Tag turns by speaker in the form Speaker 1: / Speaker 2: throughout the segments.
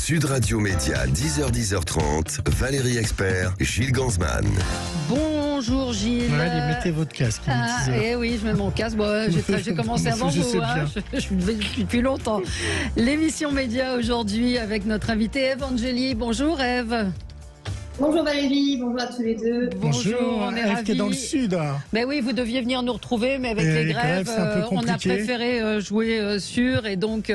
Speaker 1: Sud Radio Média, 10h-10h30, Valérie Expert, Gilles Gansman.
Speaker 2: Bonjour Gilles.
Speaker 3: Allez, mettez votre casque.
Speaker 2: Oui, je mets mon casque. Bon, j'ai commencé avant vous. Je suis depuis longtemps. L'émission Média aujourd'hui avec notre invitée Ève Angeli. Bonjour Ève.
Speaker 4: Bonjour Valérie, bonjour à tous les deux.
Speaker 3: Bonjour,
Speaker 2: on est
Speaker 3: Ève qui est dans le sud.
Speaker 2: Ben oui, vous deviez venir nous retrouver, mais avec les grèves, on a préféré jouer sur. Et donc,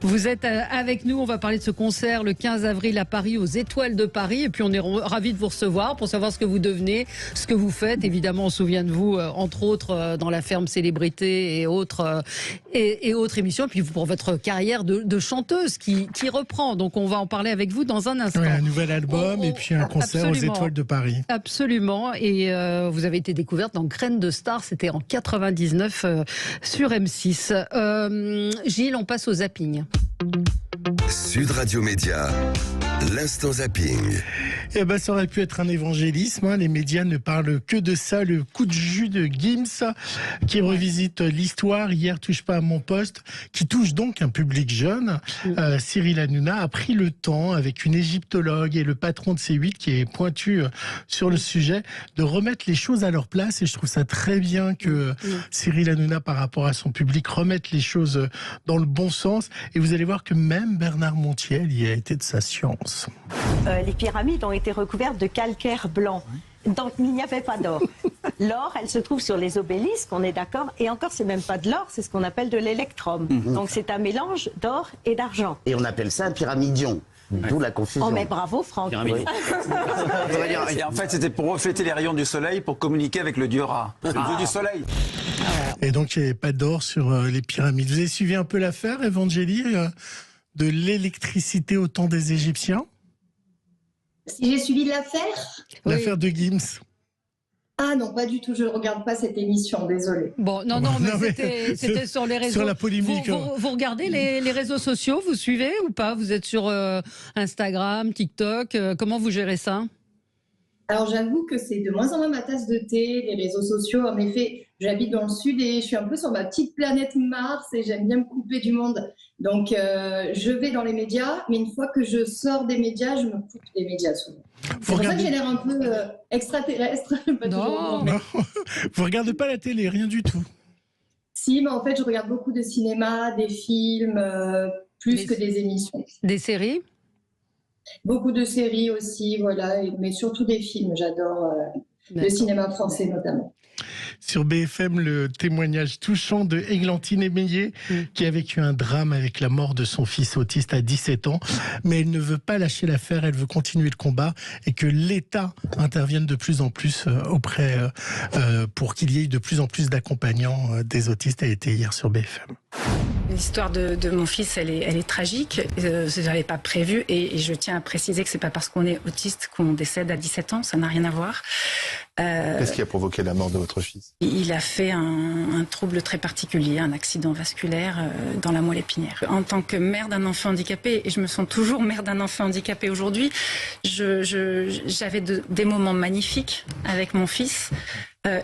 Speaker 2: vous êtes avec nous. On va parler de ce concert le 15 avril à Paris, aux Étoiles de Paris. Et puis, on est ravis de vous recevoir pour savoir ce que vous devenez, ce que vous faites. Évidemment, on se souvient de vous, entre autres, dans La Ferme Célébrité et autres émissions. Et puis, pour votre carrière de chanteuse qui reprend. Donc, on va en parler avec vous dans un instant.
Speaker 3: Oui, un nouvel album et puis un concert aux Étoiles de Paris.
Speaker 2: Absolument. Et vous avez été découverte dans Graines de Star, c'était en 99 sur M6. Gilles, on passe au zapping.
Speaker 1: Sud Radio Média, l'instant zapping.
Speaker 3: Eh ben, ça aurait pu être un évangélisme. Hein. Les médias ne parlent que de ça. Le coup de jus de Gims qui revisite l'histoire. Hier, touche pas à mon poste, qui touche donc un public jeune. Cyril Hanouna a pris le temps, avec une égyptologue et le patron de C8 qui est pointu sur le sujet, de remettre les choses à leur place. Et je trouve ça très bien que Cyril Hanouna, par rapport à son public, remette les choses dans le bon sens. Et vous allez voir que même Bernard Montiel y a été de sa science.
Speaker 5: Les pyramides ont été recouvertes de calcaire blanc. Donc il n'y avait pas d'or. L'or, elle se trouve sur les obélisques, on est d'accord. Et encore, c'est même pas de l'or, c'est ce qu'on appelle de l'électrum. Donc c'est un mélange d'or et d'argent.
Speaker 6: Et on appelle ça un pyramidion. D'où la confusion.
Speaker 5: Oh mais bravo Franck.
Speaker 6: Oui.
Speaker 7: Et en fait, c'était pour refléter les rayons du soleil, pour communiquer avec le dieu Ra, le dieu du soleil.
Speaker 3: Et donc il n'y avait pas d'or sur les pyramides. Vous avez suivi un peu l'affaire, Ève Angeli, de l'électricité au temps des Égyptiens?
Speaker 4: Si j'ai suivi l'affaire?
Speaker 3: L'affaire de Gims.
Speaker 4: Ah non, pas du tout, je ne regarde pas cette émission, désolée.
Speaker 2: Bon, non, mais c'était sur les réseaux.
Speaker 3: Sur la polémique.
Speaker 2: Vous regardez les réseaux sociaux, vous suivez ou pas? Vous êtes sur Instagram, TikTok, comment vous gérez ça?
Speaker 4: Alors j'avoue que c'est de moins en moins ma tasse de thé, les réseaux sociaux. En effet, j'habite dans le sud et je suis un peu sur ma petite planète Mars et j'aime bien me couper du monde. Donc je vais dans les médias, mais une fois que je sors des médias, je me coupe des médias souvent. C'est pour ça que j'ai l'air un peu extraterrestre.
Speaker 3: Non, vous regardez pas la télé, rien du tout.
Speaker 4: Si, mais en fait, je regarde beaucoup de cinéma, des films, plus que des émissions.
Speaker 2: Des séries?
Speaker 4: Beaucoup de séries aussi, voilà, mais surtout des films. J'adore le cinéma français notamment.
Speaker 3: Sur BFM, le témoignage touchant de Églantine Émeillé, qui a vécu un drame avec la mort de son fils autiste à 17 ans. Mais elle ne veut pas lâcher l'affaire, elle veut continuer le combat et que l'État intervienne de plus en plus pour qu'il y ait de plus en plus d'accompagnants des autistes. Elle était hier sur BFM.
Speaker 8: L'histoire de mon fils, elle est tragique. Je n'avais pas prévu et je tiens à préciser que c'est pas parce qu'on est autiste qu'on décède à 17 ans. Ça n'a rien à voir.
Speaker 9: Qu'est-ce qui a provoqué la mort de votre fils?
Speaker 8: Il a fait un trouble très particulier, un accident vasculaire dans la moelle épinière. En tant que mère d'un enfant handicapé, et je me sens toujours mère d'un enfant handicapé aujourd'hui, j'avais des moments magnifiques avec mon fils.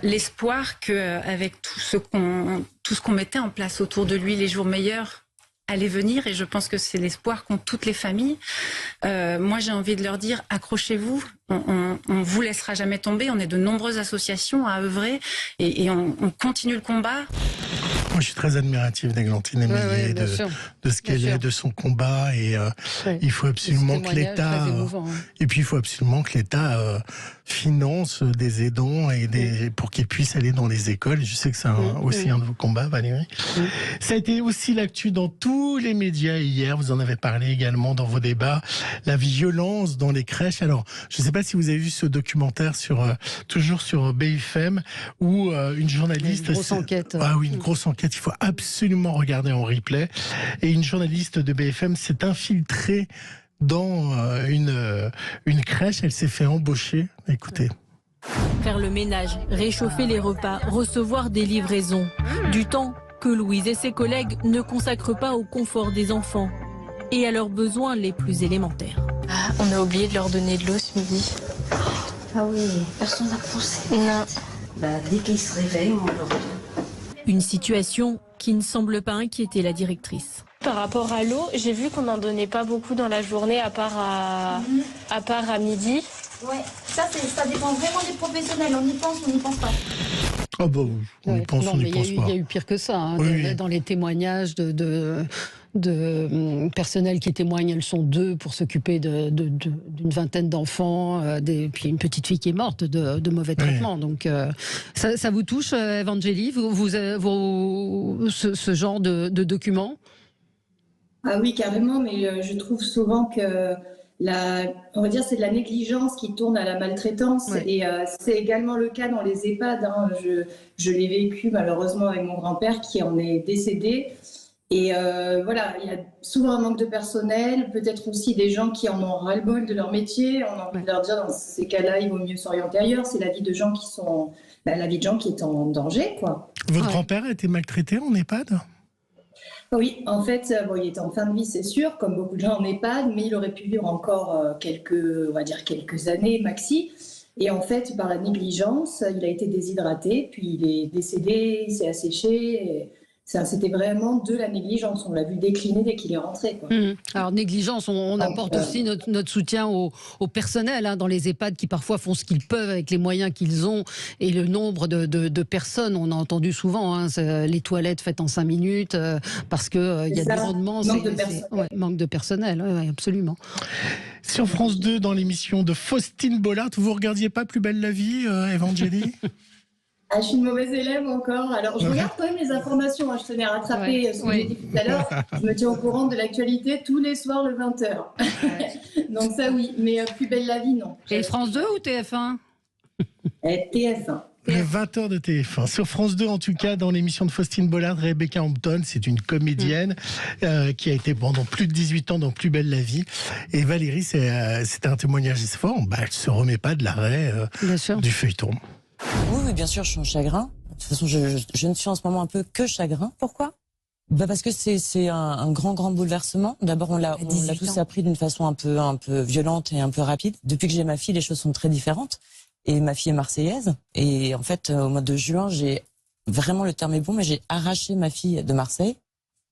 Speaker 8: L'espoir qu'avec tout ce qu'on mettait en place autour de lui, les jours meilleurs allaient venir, et je pense que c'est l'espoir qu'ont toutes les familles. Moi, j'ai envie de leur dire, accrochez-vous, on vous laissera jamais tomber. On est de nombreuses associations à œuvrer et on continue le combat.
Speaker 3: Moi, je suis très admiratif d'Églantine Émeillé, de ce qu'elle est, de son combat, et il faut absolument que l'État, et puis il faut absolument que l'État finance des aidants pour qu'ils puissent aller dans les écoles. Je sais que c'est aussi un de vos combats, Valérie. Ça a été aussi l'actu dans tous les médias hier. Vous en avez parlé également dans vos débats. La violence dans les crèches. Alors, je ne sais pas si vous avez vu ce documentaire toujours sur BFM, où une journaliste.
Speaker 2: Une grosse enquête.
Speaker 3: Ah oui, une grosse enquête. Il faut absolument regarder en replay. Et une journaliste de BFM s'est infiltrée dans une crèche. Elle s'est fait embaucher. Écoutez.
Speaker 10: Faire le ménage, réchauffer les repas, recevoir des livraisons. Du temps que Louise et ses collègues ne consacrent pas au confort des enfants et à leurs besoins les plus élémentaires.
Speaker 11: Ah, on a oublié de leur donner de l'eau ce midi.
Speaker 12: Ah oui, personne n'a pensé.
Speaker 11: Non.
Speaker 12: Dès qu'ils se réveillent, on leur donne.
Speaker 10: Une situation qui ne semble pas inquiéter la directrice.
Speaker 11: Par rapport à l'eau, j'ai vu qu'on n'en donnait pas beaucoup dans la journée, à part à midi.
Speaker 12: Ouais, ça dépend vraiment des professionnels. On y pense pas.
Speaker 3: Ah bah, on y pense pas.
Speaker 2: Il y a eu pire que ça. Hein, oui. Dans les témoignages de personnel qui témoignent, elles sont 2 pour s'occuper d'une vingtaine d'enfants, puis une petite fille qui est morte de mauvais traitements. Oui. Donc ça vous touche, Evangélie, ce genre de documents?
Speaker 4: Ah oui, carrément, mais je trouve souvent que on va dire c'est de la négligence qui tourne à la maltraitance. Ouais. Et c'est également le cas dans les EHPAD. Hein. Je l'ai vécu malheureusement avec mon grand-père qui en est décédé. Et voilà, il y a souvent un manque de personnel, peut-être aussi des gens qui en ont ras-le-bol de leur métier. On a envie de leur dire dans ces cas-là, il vaut mieux s'orienter ailleurs. C'est la vie de gens qui est en danger, quoi.
Speaker 3: Votre grand-père a été maltraité en EHPAD ?
Speaker 4: Oui, en fait, il était en fin de vie, c'est sûr, comme beaucoup de gens en EHPAD, mais il aurait pu vivre encore quelques années maxi. Et en fait, par la négligence, il a été déshydraté, puis il est décédé, il s'est asséché. C'était vraiment de la négligence. On l'a vu décliner dès qu'il est rentré, quoi.
Speaker 2: Alors, négligence, on apporte aussi notre soutien au personnel dans les EHPAD qui parfois font ce qu'ils peuvent avec les moyens qu'ils ont et le nombre de personnes. On a entendu souvent les toilettes faites en 5 minutes parce qu'il y a des rendements. Manque de personnel, ouais, absolument.
Speaker 3: Sur France 2, dans l'émission de Faustine Bollard, vous ne regardiez pas Plus belle la vie, Evangélie?
Speaker 4: Je suis une mauvaise élève encore. Alors, je regarde quand même les informations. Je tenais à rattraper ce que j'ai dit tout à l'heure. Je me tiens au courant de l'actualité tous les soirs le 20h. Donc ça, oui. Mais Plus belle la vie, non.
Speaker 2: Et France 2 ou TF1
Speaker 4: TF1.
Speaker 3: Le 20h de TF1. Sur France 2, en tout cas, dans l'émission de Faustine Bollard, Rebecca Hampton, c'est une comédienne qui a été pendant plus de 18 ans dans Plus belle la vie. Et Valérie, c'était un témoignage fort. Elle ne se remet pas de l'arrêt du feuilleton.
Speaker 13: Oui, bien sûr, je suis en chagrin. De toute façon, je ne suis en ce moment un peu que chagrin. Pourquoi ? Parce que c'est un grand bouleversement. D'abord, on l'a tous appris d'une façon un peu violente et un peu rapide. Depuis que j'ai ma fille, les choses sont très différentes. Et ma fille est marseillaise. Et en fait, au mois de juin, vraiment, le terme est bon, mais j'ai arraché ma fille de Marseille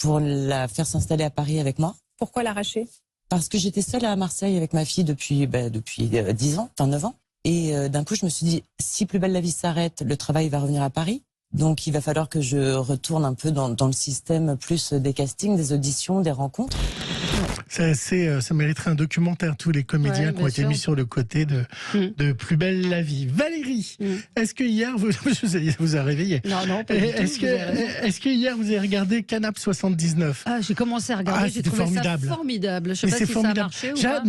Speaker 13: pour la faire s'installer à Paris avec moi.
Speaker 14: Pourquoi l'arracher ?
Speaker 13: Parce que j'étais seule à Marseille avec ma fille depuis 10 ans, 9 ans. Et d'un coup, je me suis dit, si Plus belle la vie s'arrête, le travail va revenir à Paris. Donc, il va falloir que je retourne un peu dans le système plus des castings, des auditions, des rencontres.
Speaker 3: Ça mériterait un documentaire, tous les comédiens qui ont été mis sur le côté de Plus belle la vie. Valérie, est-ce que hier, vous a réveillé?
Speaker 2: Non, pas du tout.
Speaker 3: Est-ce que hier, vous avez regardé Canap 79?
Speaker 2: J'ai commencé à regarder, j'ai trouvé ça formidable. Je ne sais pas si ça a marché ou pas.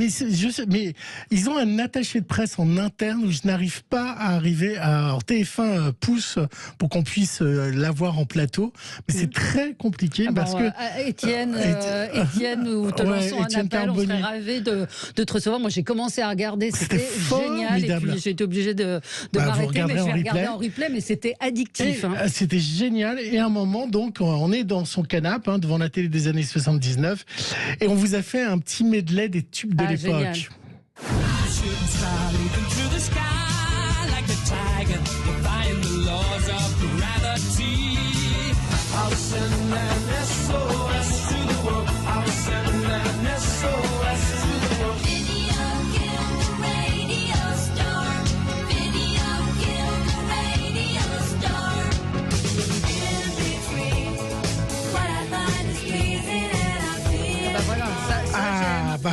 Speaker 3: Mais ils ont un attaché de presse en interne où je n'arrive pas à arriver à... Alors, TF1 pousse pour qu'on puisse l'avoir en plateau, mais c'est très compliqué parce que...
Speaker 2: Étienne ou te lançons un appel, on serait ravis de te recevoir. Moi, j'ai commencé à regarder, c'était génial. Et puis, j'ai été obligée de m'arrêter, mais je vais regarder en replay, mais c'était addictif.
Speaker 3: C'était génial. Et à un moment, donc, on est dans son canapé, devant la télé des années 79, et on vous a fait un petit medley des tubes de l'époque.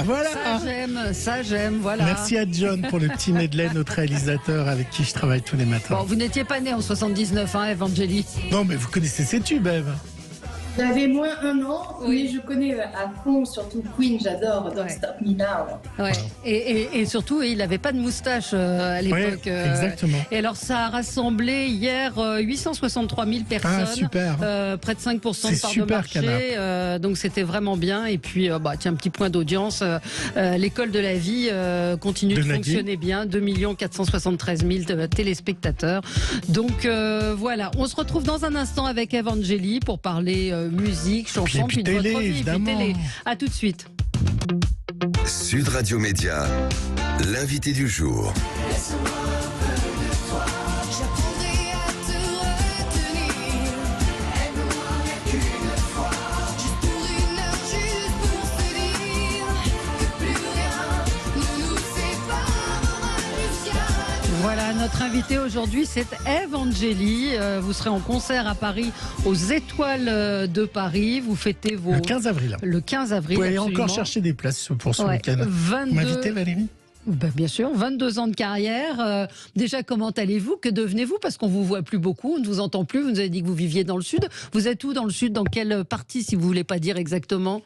Speaker 3: Voilà.
Speaker 2: Ça j'aime, voilà.
Speaker 3: Merci à John pour le petit medley, notre réalisateur avec qui je travaille tous les matins.
Speaker 2: Bon, vous n'étiez pas né en 79, Evangélie.
Speaker 3: Non, mais vous connaissez ces tubes, Eve.
Speaker 4: J'avais moins 1 an, mais je connais à fond, surtout Queen, j'adore, Don't Stop Me Now.
Speaker 2: Ouais. Et surtout, il n'avait pas de moustache à l'époque.
Speaker 3: Exactement.
Speaker 2: Et alors, ça a rassemblé hier 863 000 personnes.
Speaker 3: Ah, super.
Speaker 2: Près de 5% de part de marché. Donc, c'était vraiment bien. Et puis, tiens, un petit point d'audience. L'école de la vie continue de fonctionner bien. 2 473 000 téléspectateurs. Donc, voilà. On se retrouve dans un instant avec Evangélie pour parler musique, chanson, puis de votre vie, puis télé. À tout de suite.
Speaker 1: Sud Radio Média, l'invité du jour.
Speaker 2: notre invitée aujourd'hui, c'est Ève Angeli. Vous serez en concert à Paris, aux Étoiles de Paris. Vous fêtez le
Speaker 3: 15 avril.
Speaker 2: Le 15 avril.
Speaker 3: Vous allez encore chercher des places pour ce week-end. Vous m'invitez, Valérie?
Speaker 2: Ben bien sûr, 22 ans de carrière. Déjà, comment allez-vous? Que devenez-vous? Parce qu'on vous voit plus beaucoup, on ne vous entend plus. Vous nous avez dit que vous viviez dans le sud. Vous êtes où dans le sud? Dans quelle partie, si vous ne voulez pas dire exactement?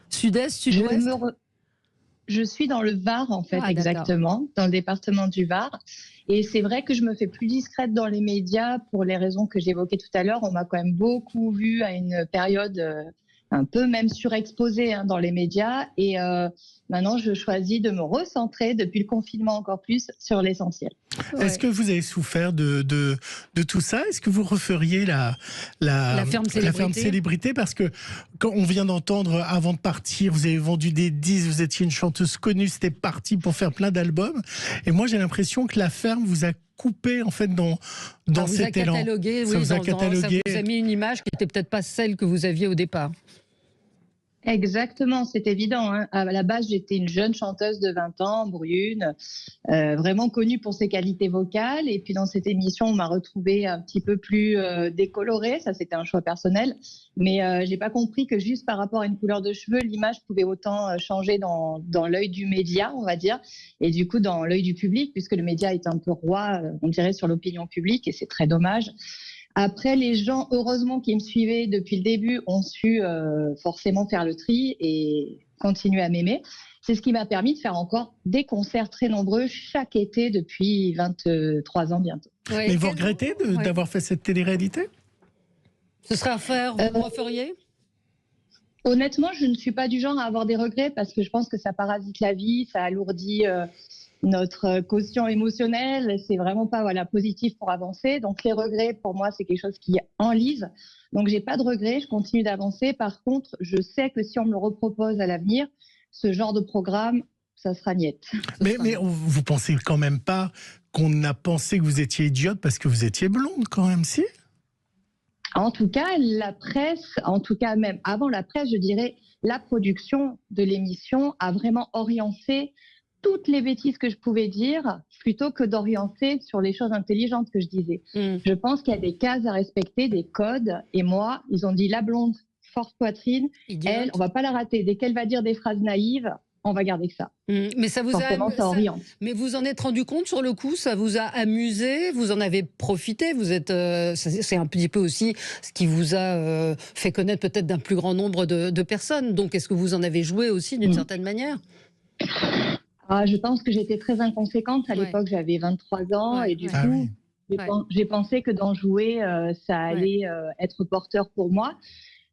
Speaker 2: Sud-est, sud-ouest?
Speaker 14: Je suis dans le Var, en fait, exactement, dans le département du Var. Et c'est vrai que je me fais plus discrète dans les médias pour les raisons que j'évoquais tout à l'heure. On m'a quand même beaucoup vue à une période un peu même surexposée dans les médias. Et maintenant, je choisis de me recentrer, depuis le confinement encore plus, sur l'essentiel.
Speaker 3: Est-ce que vous avez souffert de tout ça? Est-ce que vous referiez la ferme célébrité? Parce que quand on vient d'entendre, avant de partir, vous avez vendu des disques, vous étiez une chanteuse connue, c'était parti pour faire plein d'albums. Et moi, j'ai l'impression que la ferme vous a coupé en fait dans cet élan.
Speaker 2: Ça vous a mis une image qui n'était peut-être pas celle que vous aviez au départ.
Speaker 14: Exactement, c'est évident. À la base, j'étais une jeune chanteuse de 20 ans, brune, vraiment connue pour ses qualités vocales. Et puis dans cette émission, on m'a retrouvée un petit peu plus décolorée. Ça, c'était un choix personnel. Mais j'ai pas compris que juste par rapport à une couleur de cheveux, l'image pouvait autant changer dans l'œil du média, on va dire, et du coup dans l'œil du public, puisque le média est un peu roi, on dirait, sur l'opinion publique, et c'est très dommage. Après, les gens, heureusement, qui me suivaient depuis le début, ont su forcément faire le tri et continuer à m'aimer. C'est ce qui m'a permis de faire encore des concerts très nombreux chaque été depuis 23 ans bientôt.
Speaker 3: Mais vous regrettez d'avoir fait cette télé-réalité?
Speaker 2: Ce serait à faire, vous referiez?
Speaker 14: Honnêtement, je ne suis pas du genre à avoir des regrets parce que je pense que ça parasite la vie, ça alourdit notre quotient émotionnel, c'est vraiment pas positif pour avancer. Donc les regrets, pour moi, c'est quelque chose qui enlise. Donc j'ai pas de regrets, je continue d'avancer. Par contre, je sais que si on me le repropose à l'avenir, ce genre de programme, ça sera niette.
Speaker 3: Mais vous pensez quand même pas qu'on a pensé que vous étiez idiote parce que vous étiez blonde quand même, si?
Speaker 14: En tout cas, la presse, en tout cas même avant la presse, je dirais, la production de l'émission a vraiment orienté toutes les bêtises que je pouvais dire, plutôt que d'orienter sur les choses intelligentes que je disais. Je pense qu'il y a des cases à respecter, des codes. Et moi, ils ont dit la blonde, forte poitrine, elle, on va pas la rater. Dès qu'elle va dire des phrases naïves, on va garder que ça.
Speaker 2: Mais ça vous mais vous en êtes rendu compte sur le coup? Ça vous a amusé? Vous en avez profité? Vous êtes, c'est un petit peu aussi ce qui vous a fait connaître peut-être d'un plus grand nombre de personnes. Donc, est-ce que vous en avez joué aussi d'une certaine manière?
Speaker 14: Je pense que j'étais très inconséquente. À l'époque, j'avais 23 ans et du coup, j'ai pensé que d'en jouer, ça allait être porteur pour moi.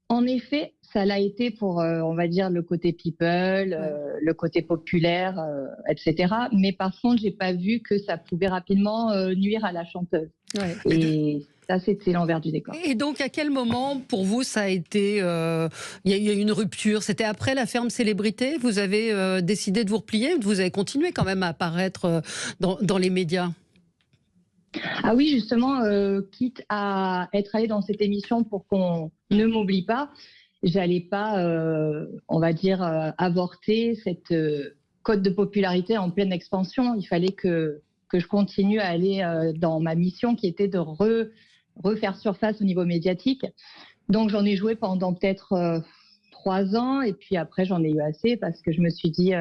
Speaker 14: En effet, ça l'a été pour, on va dire, le côté people, le côté populaire, etc. Mais par contre, j'ai pas vu que ça pouvait rapidement nuire à la chanteuse. Et ça, c'était l'envers du décor.
Speaker 2: Et donc, à quel moment, pour vous, ça a été... Il y a eu une rupture? C'était après la ferme célébrité? Vous avez décidé de vous replier? Vous avez continué quand même à apparaître dans les médias?
Speaker 14: Ah oui, justement, quitte à être allée dans cette émission pour qu'on ne m'oublie pas, j'allais pas, on va dire, avorter cette cote de popularité en pleine expansion. Il fallait que je continue à aller dans ma mission qui était de refaire surface au niveau médiatique. Donc j'en ai joué pendant peut-être 3 ans et puis après j'en ai eu assez parce que je me suis dit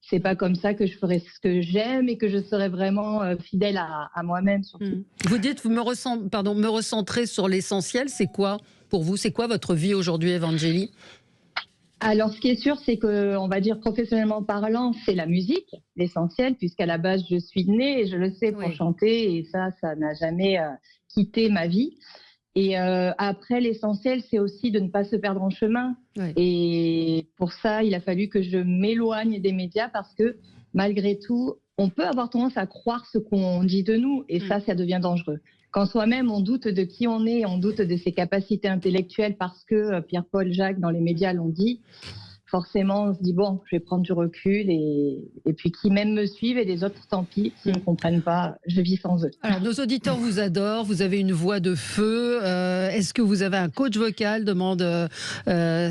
Speaker 14: c'est pas comme ça que je ferais ce que j'aime et que je serais vraiment fidèle à moi-même surtout.
Speaker 2: Vous dites me recentrer sur l'essentiel, c'est quoi pour vous? C'est quoi votre vie aujourd'hui, Ève Angeli?
Speaker 14: Alors, ce qui est sûr, c'est que, on va dire professionnellement parlant, c'est la musique, l'essentiel, puisqu'à la base, je suis née et je le sais pour chanter, et ça n'a jamais quitté ma vie. Et après, l'essentiel, c'est aussi de ne pas se perdre en chemin. Et pour ça, il a fallu que je m'éloigne des médias parce que, malgré tout, on peut avoir tendance à croire ce qu'on dit de nous, et ça devient dangereux. Quand soi-même, on doute de qui on est, on doute de ses capacités intellectuelles parce que Pierre-Paul Jacques, dans les médias, l'ont dit, forcément, on se dit, bon, je vais prendre du recul et puis qui même me suivent et les autres, tant pis, s'ils ne comprennent pas, je vis sans eux.
Speaker 2: Alors, nos auditeurs vous adorent, vous avez une voix de feu. Est-ce que vous avez un coach vocal, demande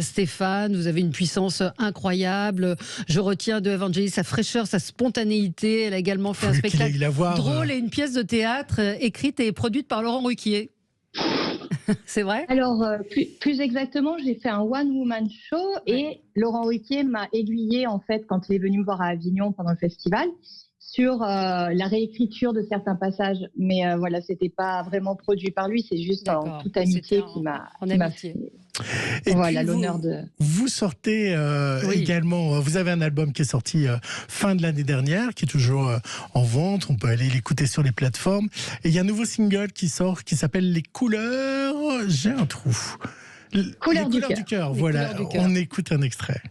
Speaker 2: Stéphane. Vous avez une puissance incroyable. Je retiens de Evangélie sa fraîcheur, sa spontanéité. Elle a également fait un spectacle drôle et une pièce de théâtre écrite et produite par Laurent Ruquier. C'est vrai?
Speaker 14: Alors, plus exactement, j'ai fait un one-woman show et Laurent Ruquier m'a aiguillé, en fait, quand il est venu me voir à Avignon pendant le festival, sur la réécriture de certains passages. Mais voilà, c'était pas vraiment produit par lui, c'est juste en toute amitié qui m'a fait.
Speaker 3: Et
Speaker 14: voilà, l'honneur de...
Speaker 3: Vous sortez également, vous avez un album qui est sorti fin de l'année dernière, qui est toujours en vente, on peut aller l'écouter sur les plateformes. Et il y a un nouveau single qui sort, qui s'appelle Les Couleurs, j'ai un trou.
Speaker 14: Couleurs du
Speaker 3: cœur, voilà, on écoute un extrait.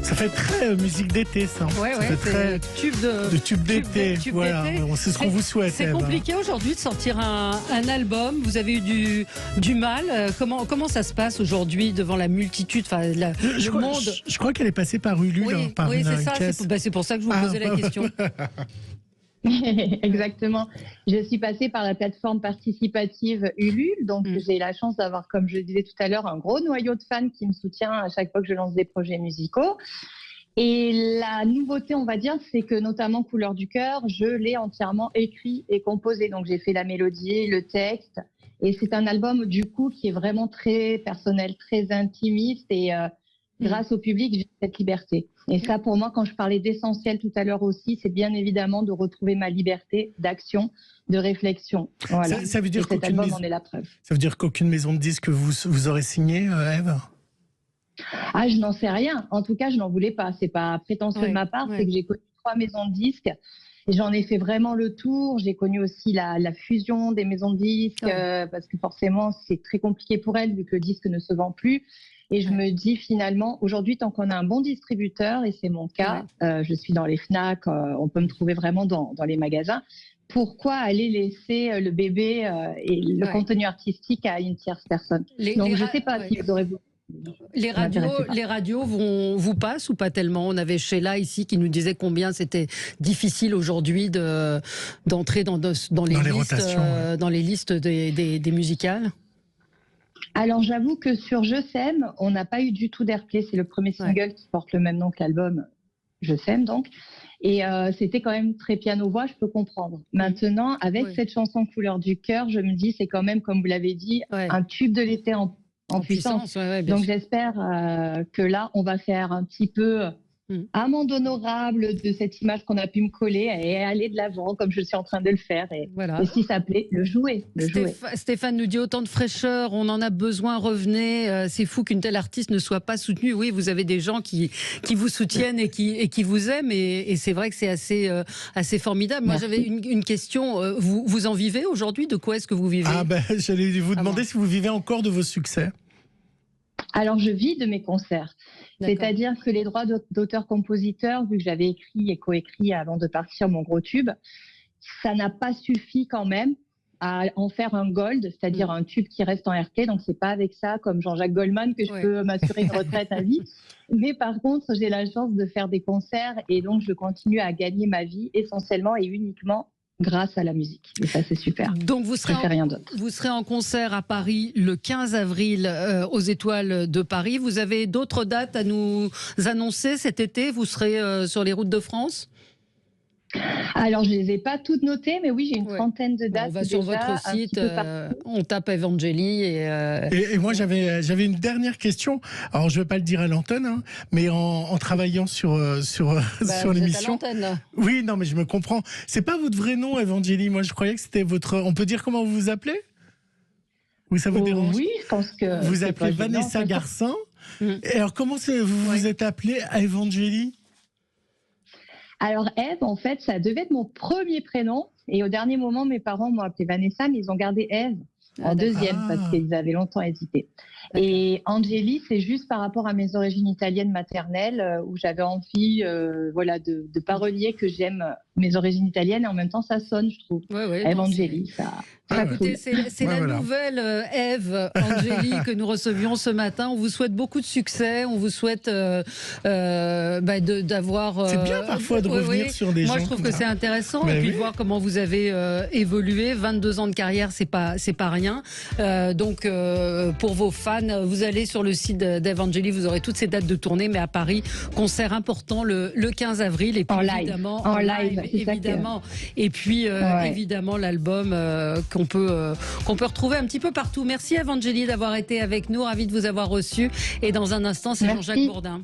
Speaker 3: Ça fait très musique d'été, ça.
Speaker 2: Ouais,
Speaker 3: ça fait très tube d'été. Voilà, c'est ce qu'on vous souhaite.
Speaker 2: C'est compliqué aujourd'hui de sortir un album. Vous avez eu du mal. Comment ça se passe aujourd'hui devant la multitude, le monde?
Speaker 3: Je crois qu'elle est passée par Ulule.
Speaker 2: Oui, c'est ça. C'est pour ça que je vous posais la question.
Speaker 14: Exactement. Je suis passée par la plateforme participative Ulule, donc j'ai la chance d'avoir, comme je le disais tout à l'heure, un gros noyau de fans qui me soutient à chaque fois que je lance des projets musicaux. Et la nouveauté, on va dire, c'est que notamment Couleurs du cœur, je l'ai entièrement écrit et composé. Donc j'ai fait la mélodie, le texte, et c'est un album du coup qui est vraiment très personnel, très intimiste et grâce au public, j'ai cette liberté. Et ça, pour moi, quand je parlais d'essentiel tout à l'heure aussi, c'est bien évidemment de retrouver ma liberté d'action, de réflexion. Voilà.
Speaker 3: Ça veut dire
Speaker 14: cet album en est la preuve.
Speaker 3: Ça veut dire qu'aucune maison de disques vous aurez signé, Ève?
Speaker 14: Ah, je n'en sais rien. En tout cas, je n'en voulais pas. C'est pas prétentieux de ma part, c'est que j'ai connu 3 maisons de disques. Et j'en ai fait vraiment le tour. J'ai connu aussi la fusion des maisons de disques, parce que forcément, c'est très compliqué pour elles, vu que le disque ne se vend plus. Et je me dis finalement, aujourd'hui, tant qu'on a un bon distributeur, et c'est mon cas, je suis dans les FNAC, on peut me trouver vraiment dans les magasins, pourquoi aller laisser le bébé et le contenu artistique à une tierce personne? Donc je ne sais pas si vous aurez...
Speaker 2: Les radios vous passent ou pas tellement? On avait Sheila ici qui nous disait combien c'était difficile aujourd'hui d'entrer dans les listes des musicales.
Speaker 14: Alors j'avoue que sur Je S'aime, on n'a pas eu du tout d'airplay. C'est le premier single qui porte le même nom que l'album, Je S'aime donc. Et c'était quand même très piano-voix, je peux comprendre. Maintenant, avec cette chanson Couleurs du cœur, je me dis c'est quand même, comme vous l'avez dit, un tube de l'été en puissance. Donc j'espère que là, on va faire un petit peu amende honorable de cette image qu'on a pu me coller et aller de l'avant comme je suis en train de le faire. Et si ça plaît, le jouer.
Speaker 2: Stéphane nous dit autant de fraîcheur, on en a besoin, revenez. C'est fou qu'une telle artiste ne soit pas soutenue. Oui, vous avez des gens qui vous soutiennent et qui vous aiment et c'est vrai que c'est assez formidable. Moi, j'avais une question. Vous en vivez aujourd'hui? De quoi est-ce que vous vivez?
Speaker 3: J'allais vous demander si vous vivez encore de vos succès.
Speaker 14: Alors, je vis de mes concerts. C'est-à-dire que les droits d'auteur-compositeur, vu que j'avais écrit et coécrit avant de partir mon gros tube, ça n'a pas suffi quand même à en faire un gold, c'est-à-dire un tube qui reste en RT. Donc, c'est pas avec ça, comme Jean-Jacques Goldman, que je peux m'assurer une retraite à vie. Mais par contre, j'ai la chance de faire des concerts et donc je continue à gagner ma vie essentiellement et uniquement grâce à la musique. Et ça, c'est super.
Speaker 2: Donc, vous serez en concert à Paris le 15 avril aux Étoiles de Paris. Vous avez d'autres dates à nous annoncer cet été? Vous serez sur les routes de France?
Speaker 14: Alors, je ne les ai pas toutes notées, mais oui, j'ai une trentaine de dates.
Speaker 2: On va sur votre site, on tape Evangélie.
Speaker 3: Et moi, j'avais une dernière question. Alors, je ne vais pas le dire à l'antenne, mais en travaillant sur l'émission. Oui, non, mais je me comprends. C'est pas votre vrai nom, Evangélie. Moi, je croyais que c'était votre... On peut dire comment vous vous appelez? Oui, ça vous dérange?
Speaker 14: Oui, je pense que...
Speaker 3: Vous appelez Vanessa Garcin. Et alors, comment vous vous êtes appelée à Evangélie?
Speaker 14: Alors Ève, en fait, ça devait être mon premier prénom Et au dernier moment, mes parents m'ont appelé Vanessa, mais ils ont gardé Eve en deuxième parce qu'ils avaient longtemps hésité. Et Angélie, c'est juste par rapport à mes origines italiennes maternelles où j'avais envie de pas renier que j'aime mes origines italiennes et en même temps ça sonne, je trouve. Eve Angélie, ça...
Speaker 2: Écoutez, c'est la nouvelle Eve Angélie que nous recevions ce matin. On vous souhaite beaucoup de succès. On vous souhaite d'avoir...
Speaker 3: C'est bien parfois de revenir sur des gens.
Speaker 2: Moi, je trouve que c'est intéressant. Et puis de voir comment vous avez évolué. 22 ans de carrière, c'est pas rien. Donc, pour vos fans, vous allez sur le site d'Eve Angélie. Vous aurez toutes ces dates de tournée. Mais à Paris, concert important le 15 avril. Et puis,
Speaker 14: en
Speaker 2: live, évidemment. Et puis, évidemment, l'album qu'on peut retrouver un petit peu partout. Merci Eve Angélie d'avoir été avec nous, ravi de vous avoir reçu. Et dans un instant, c'est Jean-Jacques Bourdin.